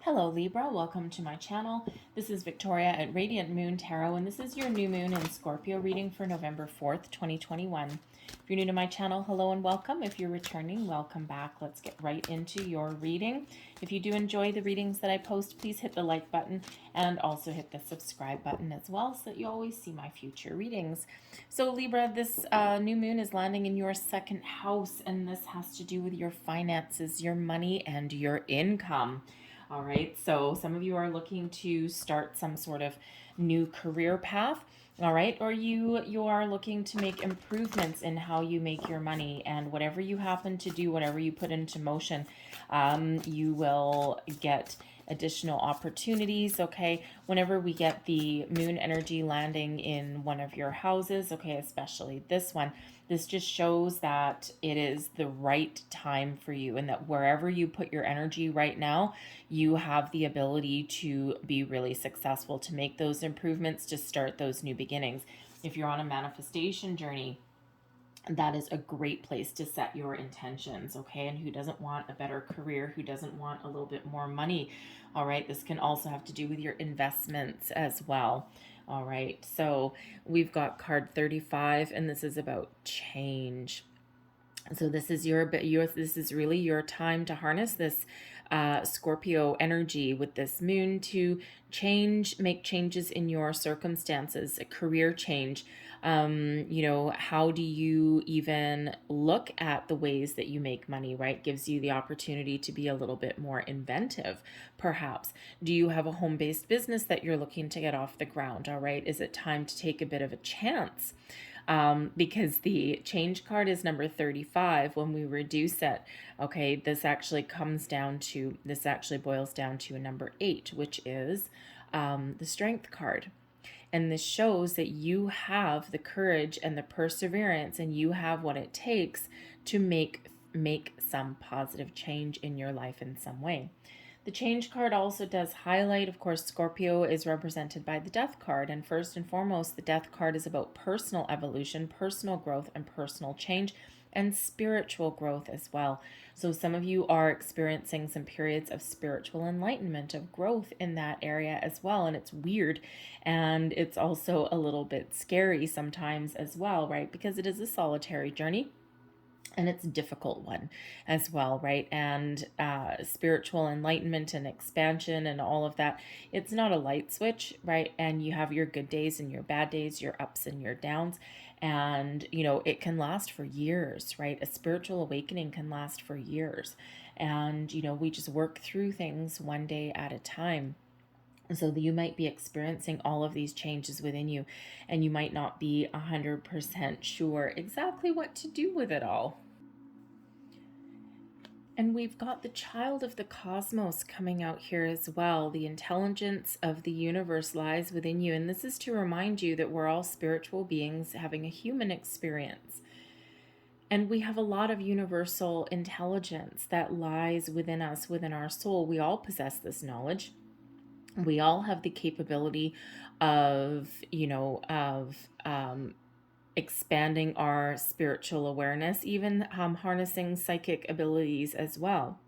Hello Libra, welcome to my channel. This is Victoria at Radiant Moon Tarot, and this is your new moon in Scorpio reading for November 4th, 2021. If you're new to my channel, hello and welcome. If you're returning, welcome back. Let's get right into your reading. If you do enjoy the readings that I post, please hit the like button and also hit the subscribe button as well so that you always see my future readings. So Libra, this new moon is landing in your second house, and this has to do with your finances, your money, and your income. All right, so some of you are looking to start some sort of new career path, all right, or you are looking to make improvements in how you make your money, and whatever you happen to do, whatever you put into motion, you will get additional opportunities. Okay, whenever we get the moon energy landing in one of your houses, okay, especially this one, this just shows that it is the right time for you, and that wherever you put your energy right now, you have the ability to be really successful, to make those improvements, to start those new beginnings. If you're on a manifestation journey, that is a great place to set your intentions, okay? And who doesn't want a better career? Who doesn't want a little bit more money? All right, this can also have to do with your investments as well. All right, so we've got card 35, and this is about change. So this is this is really your time to harness this Scorpio energy with this moon to make changes in your circumstances, a career change. How do you even look at the ways that you make money, right? Gives you the opportunity to be a little bit more inventive, perhaps. Do you have a home-based business that you're looking to get off the ground, all right? Is it time to take a bit of a chance? Because the change card is number 35. When we reduce it, okay, this actually boils down to a number 8, which is the strength card. And this shows that you have the courage and the perseverance, and you have what it takes to make some positive change in your life in some way. The change card also does highlight, of course, Scorpio is represented by the death card. And first and foremost, the death card is about personal evolution, personal growth, and personal change, and spiritual growth as well. So some of you are experiencing some periods of spiritual enlightenment, of growth in that area as well. And it's weird. And it's also a little bit scary sometimes as well, right? Because it is a solitary journey. And it's a difficult one as well, right? And spiritual enlightenment and expansion and all of that, it's not a light switch, right? And you have your good days and your bad days, your ups and your downs. And, it can last for years, right? A spiritual awakening can last for years. And, we just work through things one day at a time. So you might be experiencing all of these changes within you, and you might not be 100% sure exactly what to do with it all. And we've got the child of the cosmos coming out here as well. The intelligence of the universe lies within you. And this is to remind you that we're all spiritual beings having a human experience. And we have a lot of universal intelligence that lies within us, within our soul. We all possess this knowledge. We all have the capability of, expanding our spiritual awareness, even harnessing psychic abilities as well.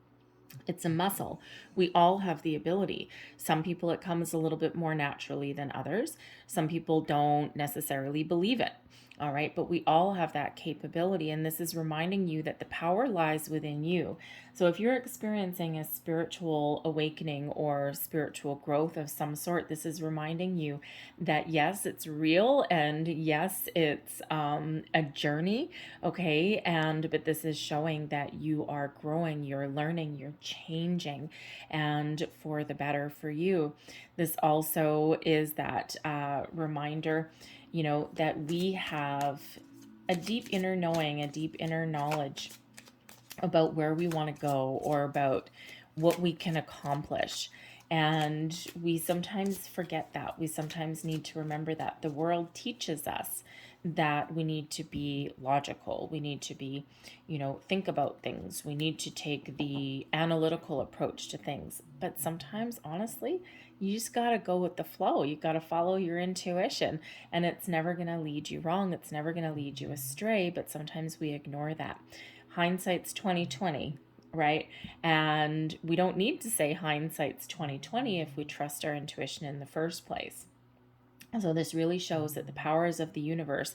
It's a muscle. We all have the ability. Some people it comes a little bit more naturally than others. Some people don't necessarily believe it. All right, but we all have that capability, and this is reminding you that the power lies within you. So if you're experiencing a spiritual awakening or spiritual growth of some sort, this is reminding you that yes, it's real, and yes, it's a journey, okay? But this is showing that you are growing, you're learning, you're changing, and for the better for you. This also is that reminder, that we have a deep inner knowing, a deep inner knowledge about where we want to go or about what we can accomplish. And we sometimes forget that. We sometimes need to remember that. The world teaches us that we need to be logical. We need to be, think about things. We need to take the analytical approach to things. But sometimes, honestly, you just got to go with the flow. You got to follow your intuition, and it's never going to lead you wrong. It's never going to lead you astray, but sometimes we ignore that. Hindsight's 2020. right? And we don't need to say hindsight's 2020 if we trust our intuition in the first place. So this really shows that the powers of the universe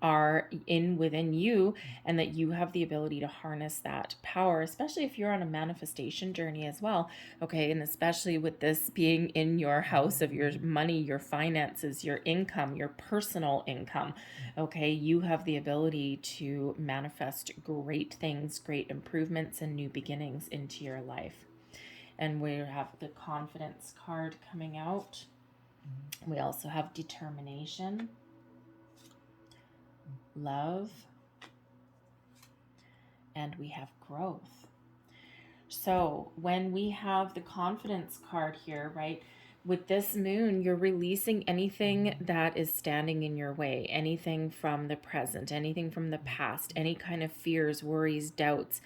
are within you, and that you have the ability to harness that power, especially if you're on a manifestation journey as well. Okay, and especially with this being in your house of your money, your finances, your income, your personal income. Okay, you have the ability to manifest great things, great improvements, and new beginnings into your life. And we have the confidence card coming out. We also have determination, love, and we have growth. So when we have the confidence card here, right, with this moon, you're releasing anything that is standing in your way, anything from the present, anything from the past, any kind of fears, worries, doubts,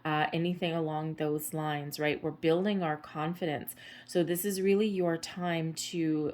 anything along those lines, right? We're building our confidence. So this is really your time to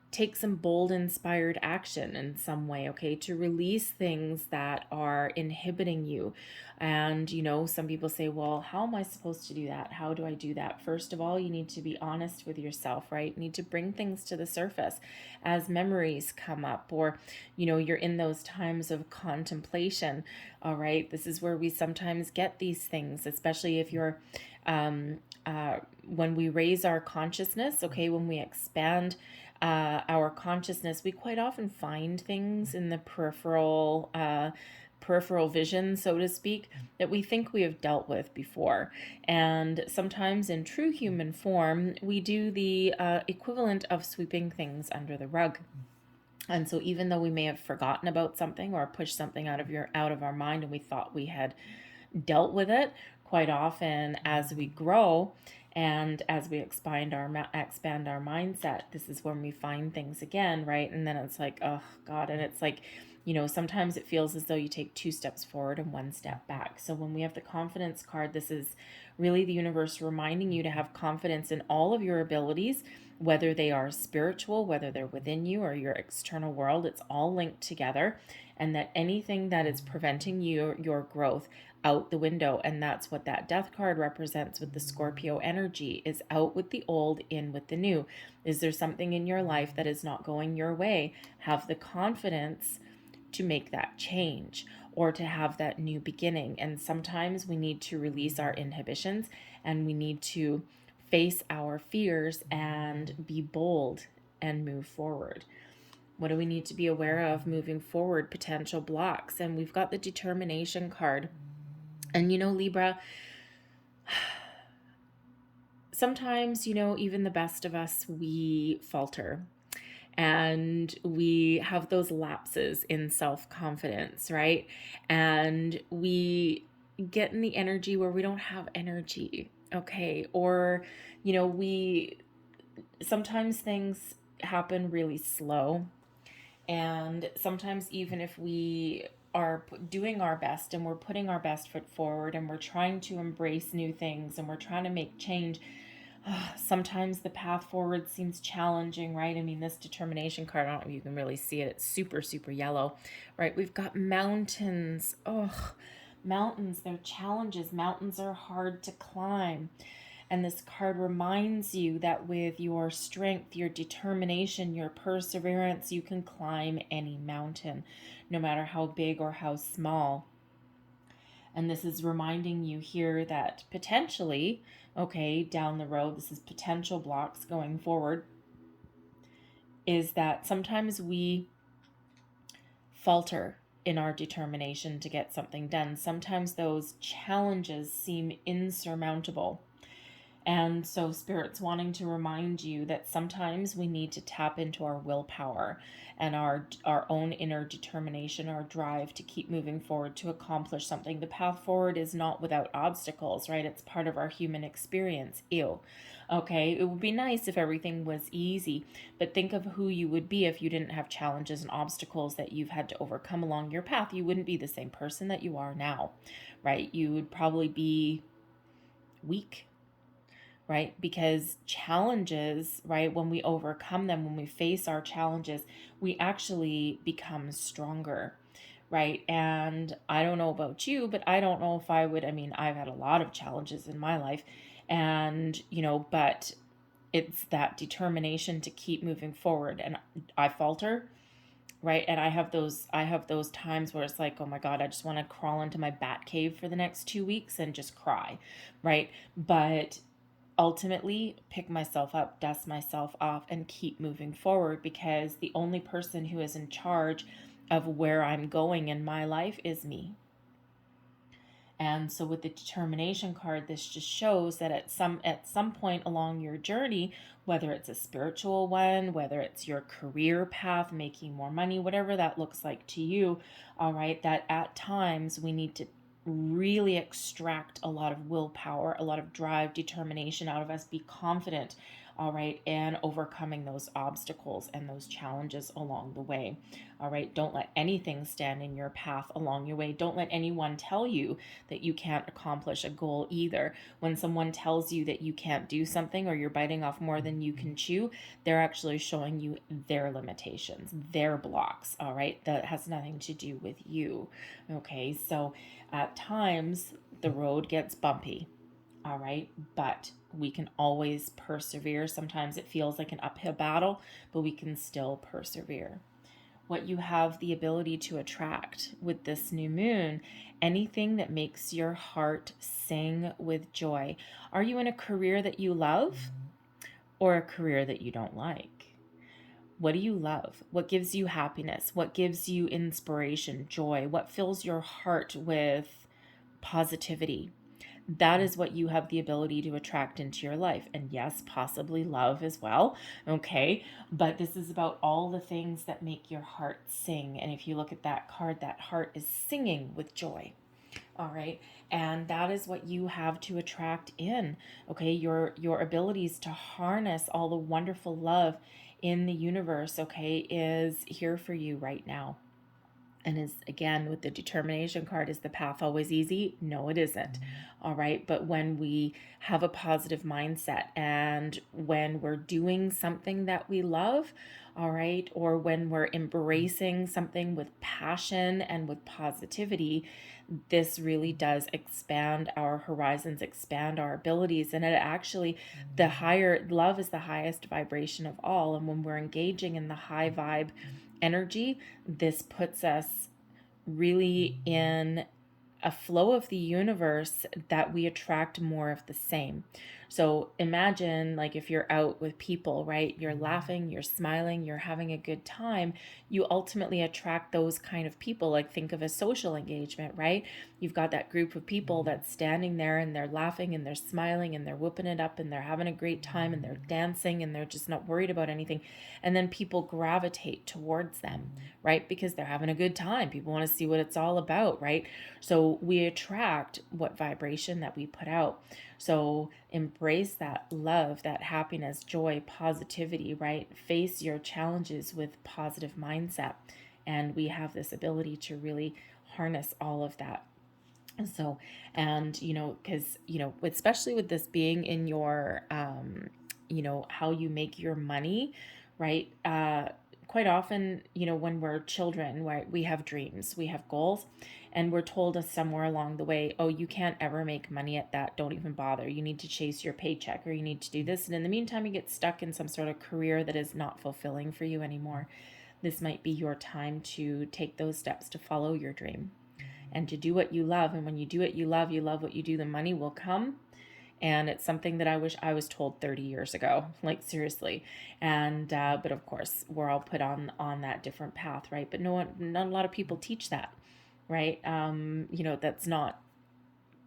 take some bold, inspired action in some way, okay, to release things that are inhibiting you. And, you know, some people say, well, how am I supposed to do that? How do I do that? First of all, you need to be honest with yourself, right? You need to bring things to the surface as memories come up, or, you know, you're in those times of contemplation, all right? This is where we sometimes get these things, especially if you're, when we raise our consciousness, okay, when we expand our consciousness, we quite often find things in the peripheral vision, so to speak, that we think we have dealt with before. And sometimes in true human form, we do the equivalent of sweeping things under the rug. And so even though we may have forgotten about something or pushed something out of our mind, and we thought we had dealt with it, quite often as we grow and as we expand our mindset, this is when we find things again, right? And then it's like, oh God, and it's like, you know, sometimes it feels as though you take 2 steps forward and 1 step back. So when we have the confidence card, this is really the universe reminding you to have confidence in all of your abilities, whether they are spiritual, whether they're within you or your external world. It's all linked together, and that anything that is preventing your growth, out the window. And that's what that death card represents with the Scorpio energy, is out with the old, in with the new. Is there something in your life that is not going your way? Have the confidence to make that change, or to have that new beginning. And sometimes we need to release our inhibitions, and we need to face our fears and be bold and move forward. What do we need to be aware of moving forward? Potential blocks. And we've got the determination card. And, you know, Libra, sometimes, you know, even the best of us, we falter. And we have those lapses in self-confidence, right? And we get in the energy where we don't have energy, okay? Or, you know, sometimes things happen really slow. And sometimes even if we are doing our best and we're putting our best foot forward and we're trying to embrace new things and we're trying to make change, sometimes the path forward seems challenging, right? I mean, this determination card, I don't know if you can really see it. It's super, super yellow, right? We've got mountains. Oh, mountains, they're challenges. Mountains are hard to climb. And this card reminds you that with your strength, your determination, your perseverance, you can climb any mountain, no matter how big or how small. And this is reminding you here that potentially, okay, down the road, this is potential blocks going forward, is that sometimes we falter in our determination to get something done. Sometimes those challenges seem insurmountable. And so Spirit's wanting to remind you that sometimes we need to tap into our willpower and our own inner determination, our drive to keep moving forward, to accomplish something. The path forward is not without obstacles, right? It's part of our human experience. Okay, it would be nice if everything was easy, but think of who you would be if you didn't have challenges and obstacles that you've had to overcome along your path. You wouldn't be the same person that you are now, right? You would probably be weak, right? Because challenges, right, when we overcome them, when we face our challenges, we actually become stronger, right? And I don't know about you, but I don't know if I would, I mean, I've had a lot of challenges in my life, and, but it's that determination to keep moving forward. And I falter, right? And I have those times where it's like, oh my God, I just want to crawl into my bat cave for the next 2 weeks and just cry, right? But ultimately pick myself up, dust myself off, and keep moving forward, because the only person who is in charge of where I'm going in my life is me. And so with the determination card, this just shows that at some point along your journey, whether it's a spiritual one, whether it's your career path, making more money, whatever that looks like to you, all right, that at times we need to really extract a lot of willpower, a lot of drive, determination out of us, be confident, all right, and overcoming those obstacles and those challenges along the way. All right, don't let anything stand in your path along your way. Don't let anyone tell you that you can't accomplish a goal either. When someone tells you that you can't do something or you're biting off more than you can chew, they're actually showing you their limitations, their blocks, all right? That has nothing to do with you, okay? So at times, the road gets bumpy, all right? But we can always persevere. Sometimes it feels like an uphill battle, but we can still persevere. What you have the ability to attract with this new moon, anything that makes your heart sing with joy. Are you in a career that you love or a career that you don't like? What do you love? What gives you happiness? What gives you inspiration, joy? What fills your heart with positivity? That is what you have the ability to attract into your life. And yes, possibly love as well. Okay. But this is about all the things that make your heart sing. And if you look at that card, that heart is singing with joy. All right. And that is what you have to attract in. Okay. Your abilities to harness all the wonderful love in the universe, okay, is here for you right now. And is, again, with the determination card, is the path always easy? No, it isn't. All right. But when we have a positive mindset and when we're doing something that we love, all right, or when we're embracing something with passion and with positivity, this really does expand our horizons, expand our abilities. And it actually, the higher love is the highest vibration of all. And when we're engaging in the high vibe energy, this puts us really in a flow of the universe that we attract more of the same. So imagine, like, if you're out with people, right? You're laughing, you're smiling, you're having a good time. You ultimately attract those kind of people. Like, think of a social engagement, right? You've got that group of people that's standing there and they're laughing and they're smiling and they're whooping it up and they're having a great time and they're dancing and they're just not worried about anything. And then people gravitate towards them, right? Because they're having a good time. People want to see what it's all about, right? So we attract what vibration that we put out. So embrace that love, that happiness, joy, positivity, right? Face your challenges with positive mindset. And we have this ability to really harness all of that. So, and, because, especially with this being in your, how you make your money, right? Quite often, when we're children, right, we have dreams, we have goals, and we're told somewhere along the way, oh, you can't ever make money at that. Don't even bother. You need to chase your paycheck, or you need to do this. And in the meantime, you get stuck in some sort of career that is not fulfilling for you anymore. This might be your time to take those steps to follow your dream and to do what you love. And when you do what you love what you do, the money will come. And it's something that I wish I was told 30 years ago, like, seriously. And, but of course, we're all put on that different path, right? But not a lot of people teach that, right? That's not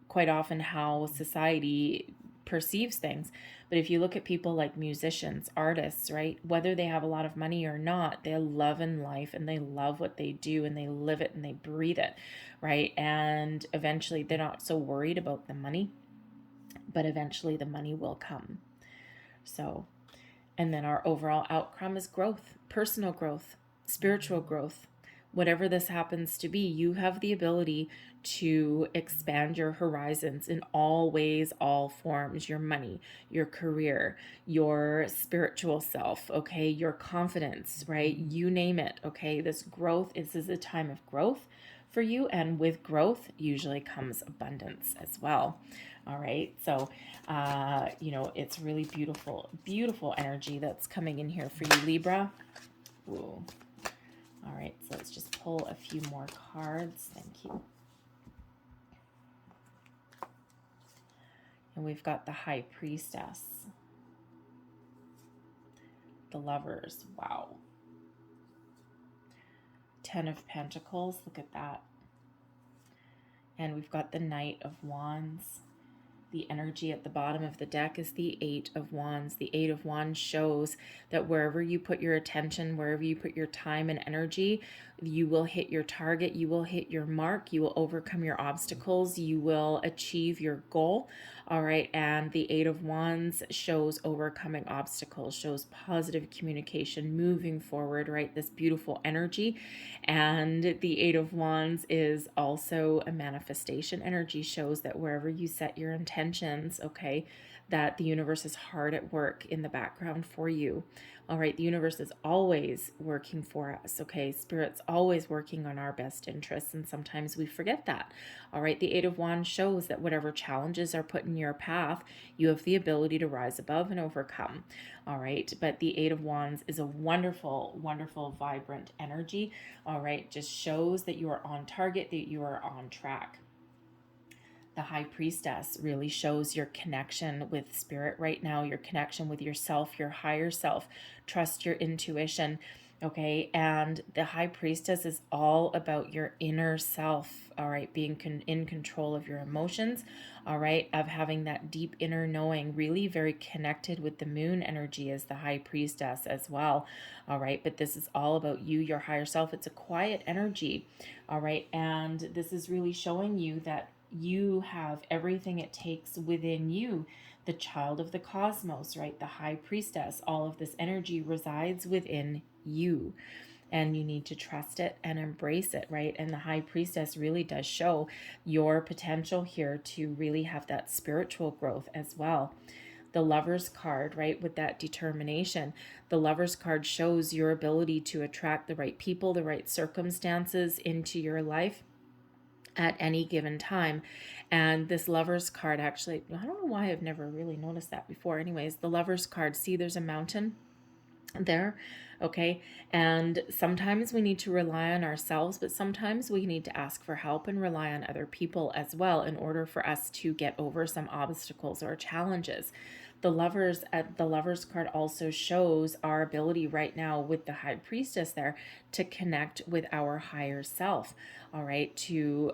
quite often how society perceives things. But if you look at people like musicians, artists, right? Whether they have a lot of money or not, they love in life and they love what they do and they live it and they breathe it, right? And eventually they're not so worried about the money, but eventually the money will come. So, and then our overall outcome is growth, personal growth, spiritual growth. whatever this happens to be, you have the ability to expand your horizons in all ways, all forms: your money, your career, your spiritual self, okay, your confidence, right? You name it, okay? This is a time of growth for you, and with growth usually comes abundance as well. All right, so it's really beautiful energy that's coming in here for you, Libra. Ooh. All right, so let's just pull a few more cards. Thank you. And we've got the High Priestess, the Lovers. Wow. 10 of Pentacles. Look at that. And we've got the Knight of Wands. The energy at the bottom of the deck is the Eight of Wands. The Eight of Wands shows that wherever you put your attention, wherever you put your time and energy, you will hit your target, you will hit your mark, you will overcome your obstacles, you will achieve your goal. All right, and the Eight of Wands shows overcoming obstacles, shows positive communication, moving forward, right? This beautiful energy. And the Eight of Wands is also a manifestation energy, shows that wherever you set your intentions, okay, that the universe is hard at work in the background for you. All right, the universe is always working for us, okay? Spirit's always working on our best interests, and sometimes we forget that. All right, the Eight of Wands shows that whatever challenges are put in your path, you have the ability to rise above and overcome. All right, but the Eight of Wands is a wonderful, vibrant energy. All right, just shows that you are on target, that you are on track. The High Priestess really shows your connection with Spirit right now, your connection with yourself, your higher self. Trust your intuition, okay? And the High Priestess is all about your inner self, all right? Being in control of your emotions, all right? Of having that deep inner knowing, really very connected with the moon energy as the High Priestess as well, all right? But this is all about you, your higher self. It's a quiet energy, all right? And this is really showing you that you have everything it takes within you, the child of the cosmos, right? The High Priestess, all of this energy resides within you, and you need to trust it and embrace it, right? And the High Priestess really does show your potential here to really have that spiritual growth as well. The Lover's card, right, with that determination. The Lover's card shows your ability to attract the right people, the right circumstances into your life at any given time. And this Lover's card, actually, I don't know why I've never really noticed that before. Anyways, the Lover's card, see, there's a mountain there, okay? And sometimes we need to rely on ourselves, but sometimes we need to ask for help and rely on other people as well in order for us to get over some obstacles or challenges. The Lover's card also shows our ability right now with the High Priestess there to connect with our higher self, all right, to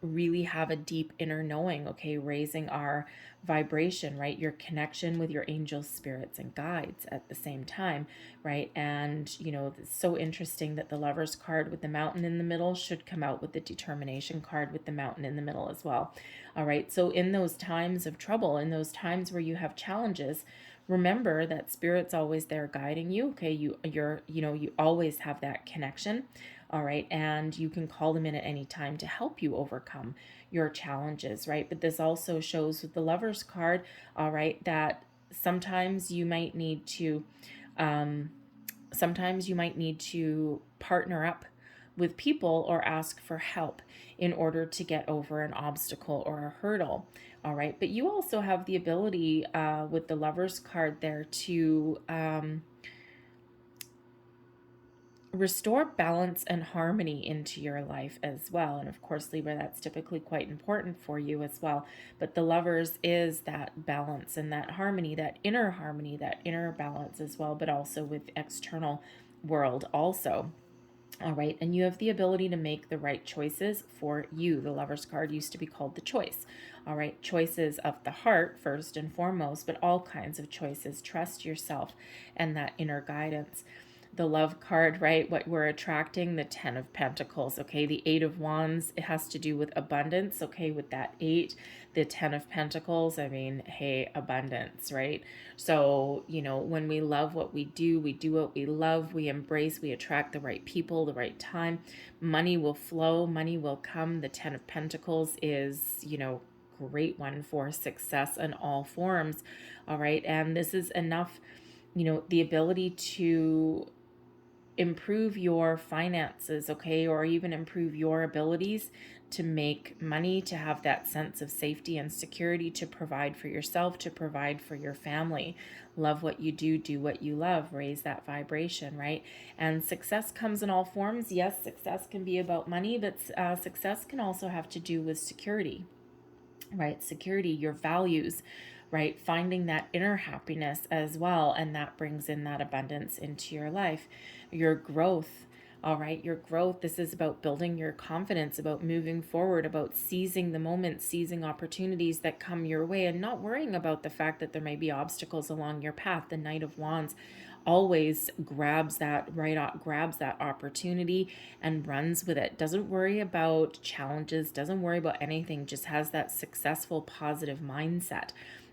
really have a deep inner knowing, okay, raising our vibration, right, your connection with your angels, spirits, and guides at the same time, right? And it's so interesting that the Lover's card with the mountain in the middle should come out with the determination card with the mountain in the middle as well. All right, so in those times of trouble, in those times where you have challenges, remember that Spirit's always there guiding you, okay? You always have that connection, all right? And you can call them in at any time to help you overcome your challenges, right? But this also shows with the Lover's card, all right, that sometimes you might need to partner up with people or ask for help in order to get over an obstacle or a hurdle. All right, but you also have the ability with the Lover's card there to restore balance and harmony into your life as well. And of course, Libra, that's typically quite important for you as well. But the Lovers is that balance and that harmony, that inner balance as well, but also with external world also. All right, and you have the ability to make the right choices for you. The Lover's card used to be called the choice. All right, choices of the heart first and foremost, but all kinds of choices. Trust yourself and that inner guidance. the love card, right? What we're attracting, the 10 of Pentacles, okay? The 8 of Wands, it has to do with abundance, okay? With that 8, the 10 of Pentacles, I mean, hey, abundance, right? So, you know, when we love what we do what we love, we embrace, we attract the right people, the right time, money will flow, money will come. The 10 of Pentacles is, you know, great one for success in all forms, all right? And this is enough, you know, the ability to improve your finances, okay, or even improve your abilities to make money, to have that sense of safety and security, to provide for yourself, to provide for your family. Love what you do what you love, raise that vibration, right? And success comes in all forms. Yes, success can be about money, but success can also have to do with security, right? Security, your values, right? Finding that inner happiness as well. And that brings in that abundance into your life. Your growth, all right? Your growth, this is about building your confidence, about moving forward, about seizing the moment, seizing opportunities that come your way, and not worrying about the fact that there may be obstacles along your path. The Knight of Wands always grabs that opportunity and runs with it. Doesn't worry about challenges, doesn't worry about anything, just has that successful, positive mindset,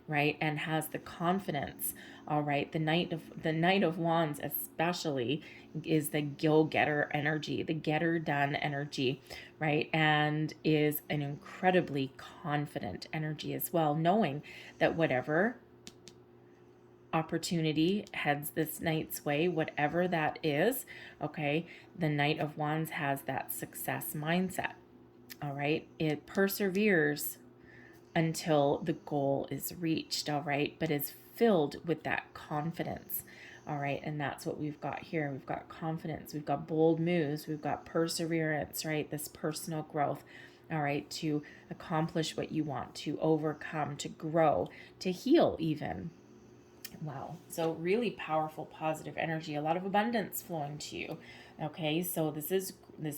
right? And has the confidence. All right, the Knight of Wands especially is the go-getter energy, the getter done energy, right? And is an incredibly confident energy as well, knowing that whatever opportunity heads this Knight's way, whatever that is, okay, the Knight of Wands has that success mindset. All right, it perseveres until the goal is reached, all right, but is filled with that confidence, all right, and that's what we've got here. We've got confidence, we've got bold moves, we've got perseverance, right, this personal growth, all right, to accomplish what you want, to overcome, to grow, to heal even. Wow, so really powerful, positive energy, a lot of abundance flowing to you, okay, so this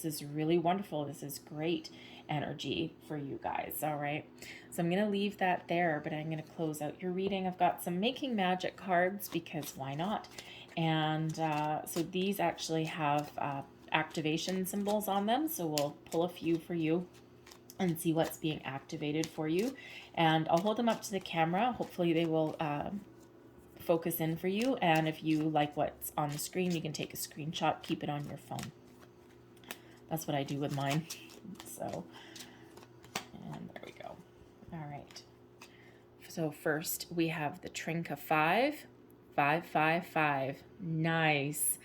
is really wonderful. This is great energy for you guys, all right? So I'm going to leave that there, but I'm going to close out your reading. I've got some Making Magic cards because why not? And so these actually have activation symbols on them, so we'll pull a few for you and see what's being activated for you. And I'll hold them up to the camera. Hopefully they will focus in for you. And if you like what's on the screen, you can take a screenshot, keep it on your phone. That's what I do with mine. So, and there we go. All right. So first we have the Trinket 5, 5, 5, 5. Nice.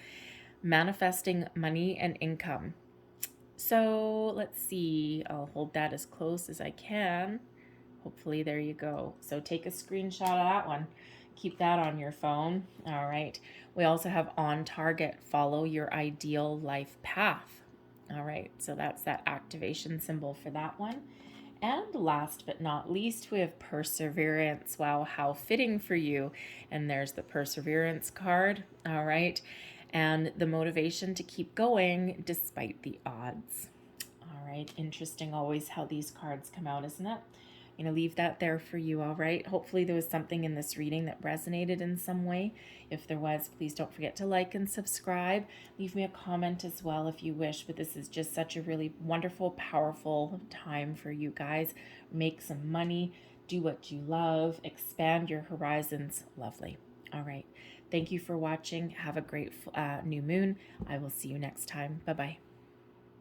Manifesting money and income. So let's see. I'll hold that as close as I can. Hopefully there you go. So take a screenshot of that one. Keep that on your phone. All right. We also have on target. Follow your ideal life path. All right. So that's that activation symbol for that one. And last but not least, we have perseverance. Wow, how fitting for you. And there's the perseverance card. All right. And the motivation to keep going despite the odds. All right. Interesting always how these cards come out, isn't it? I'm going to leave that there for you, all right? Hopefully there was something in this reading that resonated in some way. If there was, please don't forget to like and subscribe. Leave me a comment as well if you wish, but this is just such a really wonderful, powerful time for you guys. Make some money, do what you love, expand your horizons. Lovely. All right. Thank you for watching. Have a great new moon. I will see you next time. Bye-bye.